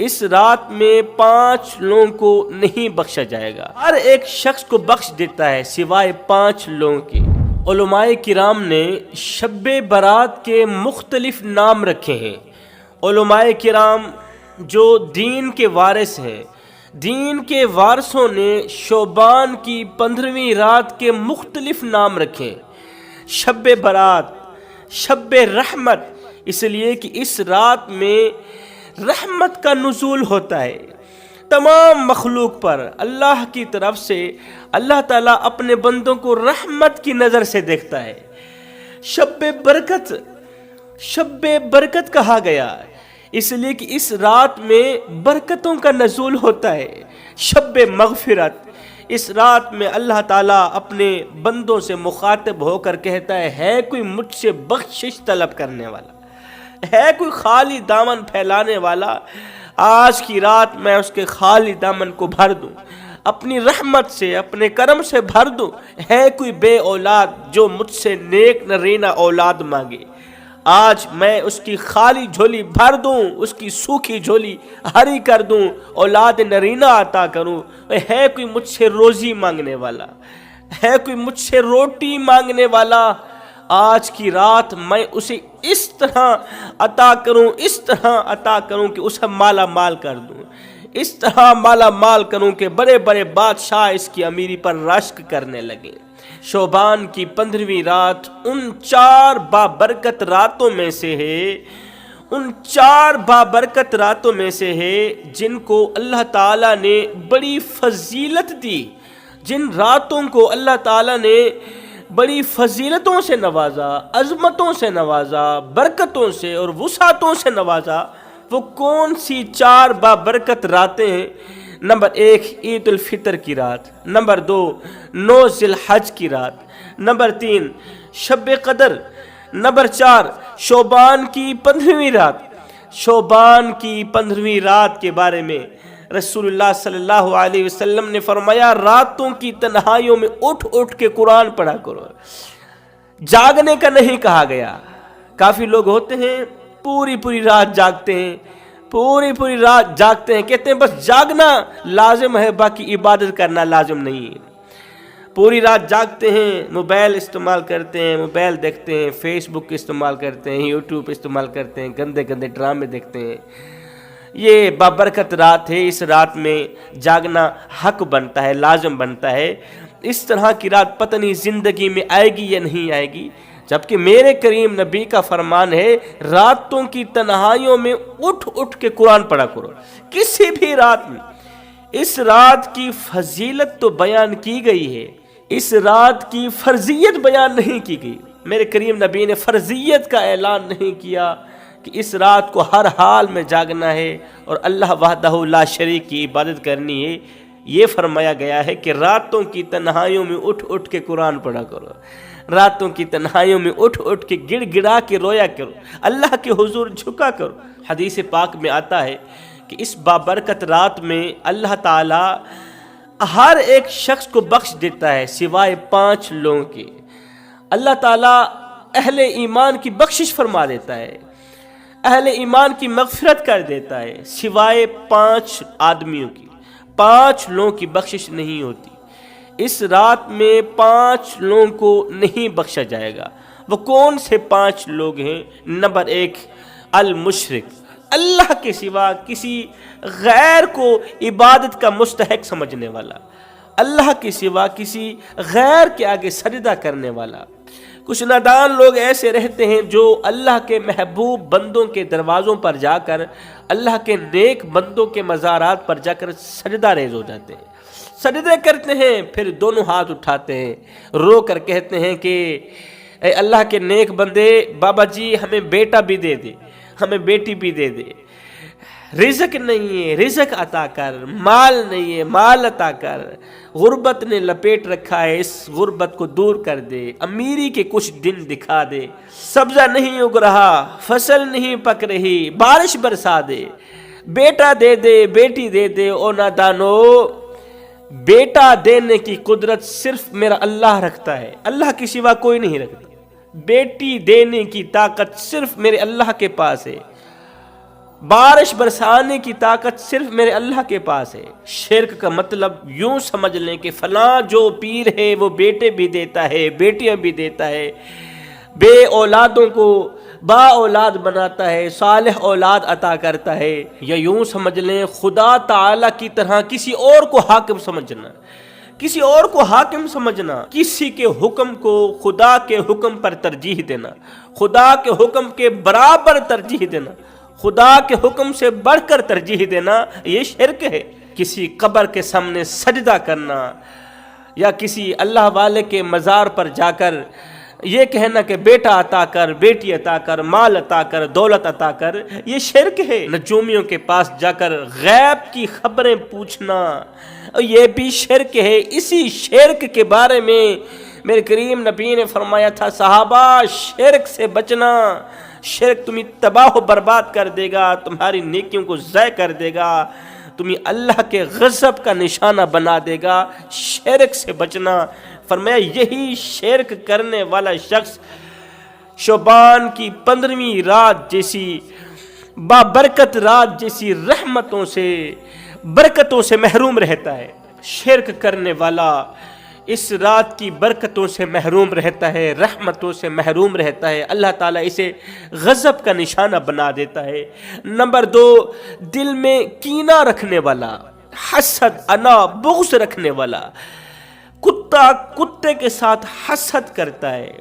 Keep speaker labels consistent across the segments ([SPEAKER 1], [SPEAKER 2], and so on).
[SPEAKER 1] اس رات میں 5 لوگوں کو نہیں بخشا جائے گا، ہر ایک شخص کو بخش دیتا ہے سوائے 5 لوگوں کے۔ علماء کرام نے شب برات کے مختلف نام رکھے ہیں۔ علماء کرام جو دین کے وارث ہیں، دین کے وارثوں نے شعبان کی 15ویں رات کے مختلف نام رکھے۔ شب برات، شب رحمت، اس لیے کہ اس رات میں رحمت کا نزول ہوتا ہے تمام مخلوق پر۔ اللہ کی طرف سے اللہ تعالیٰ اپنے بندوں کو رحمت کی نظر سے دیکھتا ہے۔ شب برکت، شب برکت کہا گیا اس لیے کہ اس رات میں برکتوں کا نزول ہوتا ہے۔ شب مغفرت، اس رات میں اللہ تعالیٰ اپنے بندوں سے مخاطب ہو کر کہتا ہے کوئی مجھ سے بخشش طلب کرنے والا ہے، کوئی خالی دامن پھیلانے والا، آج کی رات میں اس کے خالی دامن کو بھر دوں، اپنی رحمت سے اپنے کرم سے بھر دوں۔ ہے کوئی بے اولاد جو مجھ سے نیک نرینہ اولاد مانگے، آج میں اس کی خالی جھولی بھر دوں، اس کی سوکھی جھولی ہری کر دوں، اولاد نرینہ عطا کروں۔ ہے کوئی مجھ سے روزی مانگنے والا، ہے کوئی مجھ سے روٹی مانگنے والا، آج کی رات میں اسے اس طرح عطا کروں، اس طرح عطا کروں کہ اسے مالا مال کر دوں، اس طرح مالا مال کروں کہ بڑے بڑے بادشاہ اس کی امیری پر رشک کرنے لگے۔ شعبان کی 15ویں رات ان 4 بابرکت راتوں میں سے ہے، ان 4 بابرکت راتوں میں سے ہے جن کو اللہ تعالیٰ نے بڑی فضیلت دی، جن راتوں کو اللہ تعالیٰ نے بڑی فضیلتوں سے نوازا، عظمتوں سے نوازا، برکتوں سے اور وسعتوں سے نوازا۔ وہ کون سی 4 بابرکت راتیں ہیں؟ نمبر 1 عید الفطر کی رات، نمبر 2 9 ذی الحج کی رات، نمبر 3 شب قدر، نمبر 4 شعبان کی 15ویں رات۔ شعبان کی 15ویں رات کے بارے میں رسول اللہ صلی اللہ علیہ وسلم نے فرمایا راتوں کی تنہائیوں میں اٹھ اٹھ کے قرآن پڑھا کرو۔ جاگنے کا نہیں کہا گیا۔ کافی لوگ ہوتے ہیں پوری پوری رات جاگتے ہیں، پوری پوری رات جاگتے ہیں، کہتے ہیں بس جاگنا لازم ہے، باقی عبادت کرنا لازم نہیں ہے۔ پوری رات جاگتے ہیں، موبائل استعمال کرتے ہیں، موبائل دیکھتے ہیں، فیس بک استعمال کرتے ہیں، یوٹیوب استعمال کرتے ہیں، گندے گندے ڈرامے دیکھتے ہیں۔ یہ بابرکت رات ہے، اس رات میں جاگنا حق بنتا ہے، لازم بنتا ہے۔ اس طرح کی رات پتہ نہیں زندگی میں آئے گی یا نہیں آئے گی، جبکہ میرے کریم نبی کا فرمان ہے راتوں کی تنہائیوں میں اٹھ اٹھ کے قرآن پڑھا کرو، کسی بھی رات میں۔ اس رات کی فضیلت تو بیان کی گئی ہے، اس رات کی فرضیت بیان نہیں کی گئی۔ میرے کریم نبی نے فرضیت کا اعلان نہیں کیا کہ اس رات کو ہر حال میں جاگنا ہے اور اللہ وحدہ لا شریک کی عبادت کرنی ہے۔ یہ فرمایا گیا ہے کہ راتوں کی تنہائیوں میں اٹھ اٹھ کے قرآن پڑھا کرو، راتوں کی تنہائیوں میں اٹھ اٹھ کے گڑ گڑا کے رویا کرو، اللہ کے حضور جھکا کرو۔ حدیث پاک میں آتا ہے کہ اس بابرکت رات میں اللہ تعالی ہر ایک شخص کو بخش دیتا ہے سوائے 5 لوگوں کے۔ اللہ تعالی اہل ایمان کی بخشش فرما دیتا ہے، اہل ایمان کی مغفرت کر دیتا ہے، سوائے 5 آدمیوں کی، 5 لوگوں کی بخشش نہیں ہوتی۔ اس رات میں 5 لوگوں کو نہیں بخشا جائے گا۔ وہ کون سے 5 لوگ ہیں؟ نمبر 1 المشرک، اللہ کے سوا کسی غیر کو عبادت کا مستحق سمجھنے والا، اللہ کے سوا کسی غیر کے آگے سجدہ کرنے والا۔ کچھ نادان لوگ ایسے رہتے ہیں جو اللہ کے محبوب بندوں کے دروازوں پر جا کر، اللہ کے نیک بندوں کے مزارات پر جا کر سجدہ ریز ہو جاتے ہیں، سجدے کرتے ہیں، پھر دونوں ہاتھ اٹھاتے ہیں، رو کر کہتے ہیں کہ اے اللہ کے نیک بندے، بابا جی ہمیں بیٹا بھی دے دے، ہمیں بیٹی بھی دے دے، رزق نہیں ہے رزق عطا کر، مال نہیں ہے مال عطا کر، غربت نے لپیٹ رکھا ہے اس غربت کو دور کر دے، امیری کے کچھ دن دکھا دے، سبزہ نہیں اگ رہا، فصل نہیں پک رہی، بارش برسا دے، بیٹا دے دے بیٹی دے دے۔ او نادانو، بیٹا دینے کی قدرت صرف میرا اللہ رکھتا ہے، اللہ کے سوا کوئی نہیں رکھتا۔ بیٹی دینے کی طاقت صرف میرے اللہ کے پاس ہے۔ بارش برسانے کی طاقت صرف میرے اللہ کے پاس ہے۔ شرک کا مطلب یوں سمجھ لیں کہ فلاں جو پیر ہے وہ بیٹے بھی دیتا ہے، بیٹیاں بھی دیتا ہے، بے اولادوں کو با اولاد بناتا ہے، صالح اولاد عطا کرتا ہے، یا یوں سمجھ لیں خدا تعالی کی طرح کسی اور کو حاکم سمجھنا، کسی اور کو حاکم سمجھنا، کسی کے حکم کو خدا کے حکم پر ترجیح دینا، خدا کے حکم کے برابر ترجیح دینا، خدا کے حکم سے بڑھ کر ترجیح دینا، یہ شرک ہے۔ کسی قبر کے سامنے سجدہ کرنا یا کسی اللہ والے کے مزار پر جا کر یہ کہنا کہ بیٹا عطا کر، بیٹی عطا کر، مال عطا کر، دولت عطا کر، یہ شرک ہے۔ نجومیوں کے پاس جا کر غیب کی خبریں پوچھنا، یہ بھی شرک ہے۔ اسی شرک کے بارے میں میرے کریم نبی نے فرمایا تھا صحابہ شرک سے بچنا، شرک تمہیں تباہ و برباد کر دے گا، تمہاری نیکیوں کو ضائع کر دے گا، تمہیں اللہ کے غضب کا نشانہ بنا دے گا۔ شرک سے بچنا، فرمایا یہی شرک کرنے والا شخص شعبان کی 15ویں رات جیسی بابرکت رات جیسی رحمتوں سے برکتوں سے محروم رہتا ہے۔ شرک کرنے والا اس رات کی برکتوں سے محروم رہتا ہے، رحمتوں سے محروم رہتا ہے، اللہ تعالیٰ اسے غضب کا نشانہ بنا دیتا ہے۔ نمبر 2، دل میں کینہ رکھنے والا، حسد، انا، بغض رکھنے والا۔ کتا کتے کے ساتھ حسد کرتا ہے،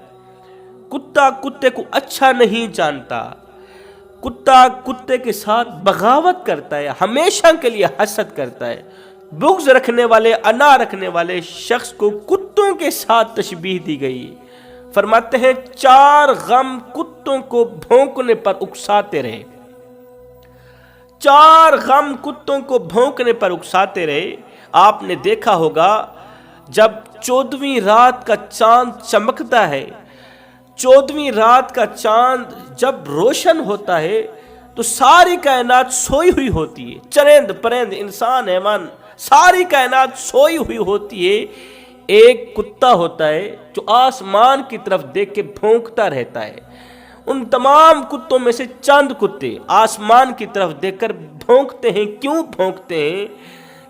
[SPEAKER 1] کتا کتے کو اچھا نہیں جانتا، کتا کتے کے ساتھ بغاوت کرتا ہے، ہمیشہ کے لیے حسد کرتا ہے۔ بغض رکھنے والے، انا رکھنے والے شخص کو کتوں کے ساتھ تشبیہ دی گئی۔ فرماتے ہیں 4 غم کتوں کو بھونکنے پر اکساتے رہے، 4 غم کتوں کو بھونکنے پر اکساتے رہے۔ آپ نے دیکھا ہوگا جب 14ویں رات کا چاند چمکتا ہے، 14ویں رات کا چاند جب روشن ہوتا ہے تو ساری کائنات سوئی ہوئی ہوتی ہے، چرند پرند انسان حیوان ساری کائنات سوئی ہوئی ہوتی ہے۔ ایک کتا ہوتا ہے جو آسمان کی طرف دیکھ کے بھونکتا رہتا ہے۔ ان تمام کتوں میں سے چند کتے آسمان کی طرف دیکھ کر بھونکتے ہیں۔ کیوں بھونکتے ہیں؟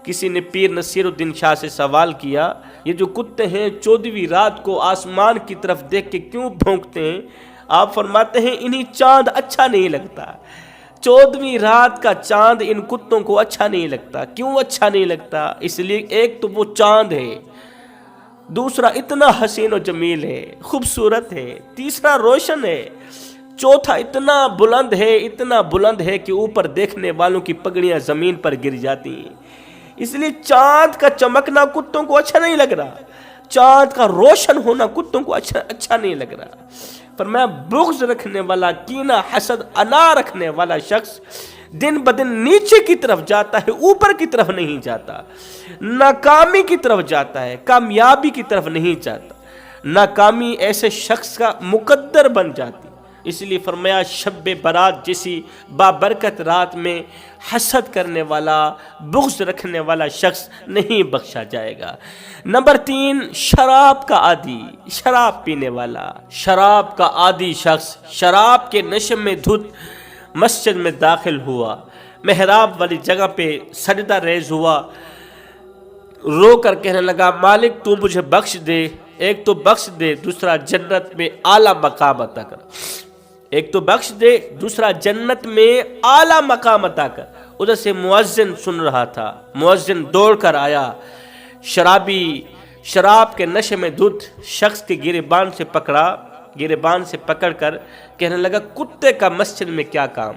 [SPEAKER 1] کسی نے پیر نصیر الدین شاہ سے سوال کیا یہ جو کتے ہیں 14ویں رات کو آسمان کی طرف دیکھ کے کیوں بھونکتے ہیں؟ آپ فرماتے ہیں انہیں چاند اچھا نہیں لگتا، 14ویں رات کا چاند ان کتوں کو اچھا نہیں لگتا۔ کیوں اچھا نہیں لگتا؟ اس لیے ایک تو وہ چاند ہے، دوسرا اتنا حسین و جمیل ہے، خوبصورت ہے، تیسرا روشن ہے، چوتھا اتنا بلند ہے، اتنا بلند ہے کہ اوپر دیکھنے والوں کی پگڑیاں زمین پر گر جاتی ہیں۔ اس لیے چاند کا چمکنا کتوں کو اچھا نہیں لگ رہا، چاند کا روشن ہونا کتوں کو اچھا نہیں لگ رہا۔ فرمایا بغض رکھنے والا، کینہ، حسد، انا رکھنے والا شخص دن بدن نیچے کی طرف جاتا ہے، اوپر کی طرف نہیں جاتا، ناکامی کی طرف جاتا ہے، کامیابی کی طرف نہیں جاتا۔ ناکامی ایسے شخص کا مقدر بن جاتی۔ اس لیے فرمایا شب برات جیسی بابرکت رات میں حسد کرنے والا، بغض رکھنے والا شخص نہیں بخشا جائے گا۔ نمبر 3، شراب کا عادی، شراب پینے والا، شراب کا عادی شخص شراب کے نشے میں دھت مسجد میں داخل ہوا، محراب والی جگہ پہ سجدہ ریز ہوا، رو کر کہنے لگا مالک تو مجھے بخش دے، ایک تو بخش دے، دوسرا جنت میں اعلیٰ مقام عطا کر، ایک تو بخش دے، دوسرا جنت میں اعلیٰ مقام عطا کر۔ ادھر سے مؤذن سن رہا تھا، مؤذن دوڑ کر آیا، شرابی شراب کے نشے میں دھت شخص کے گریبان سے پکڑا، گریبان سے پکڑ کر کہنے لگا کتے کا مسجد میں کیا کام،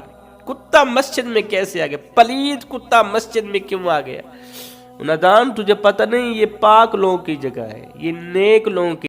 [SPEAKER 1] کتا مسجد میں کیسے آ گیا، پلید کتا مسجد میں کیوں آ گیا؟ نادان تجھے پتہ نہیں یہ پاک لوگوں کی جگہ ہے، یہ نیک لوگوں کی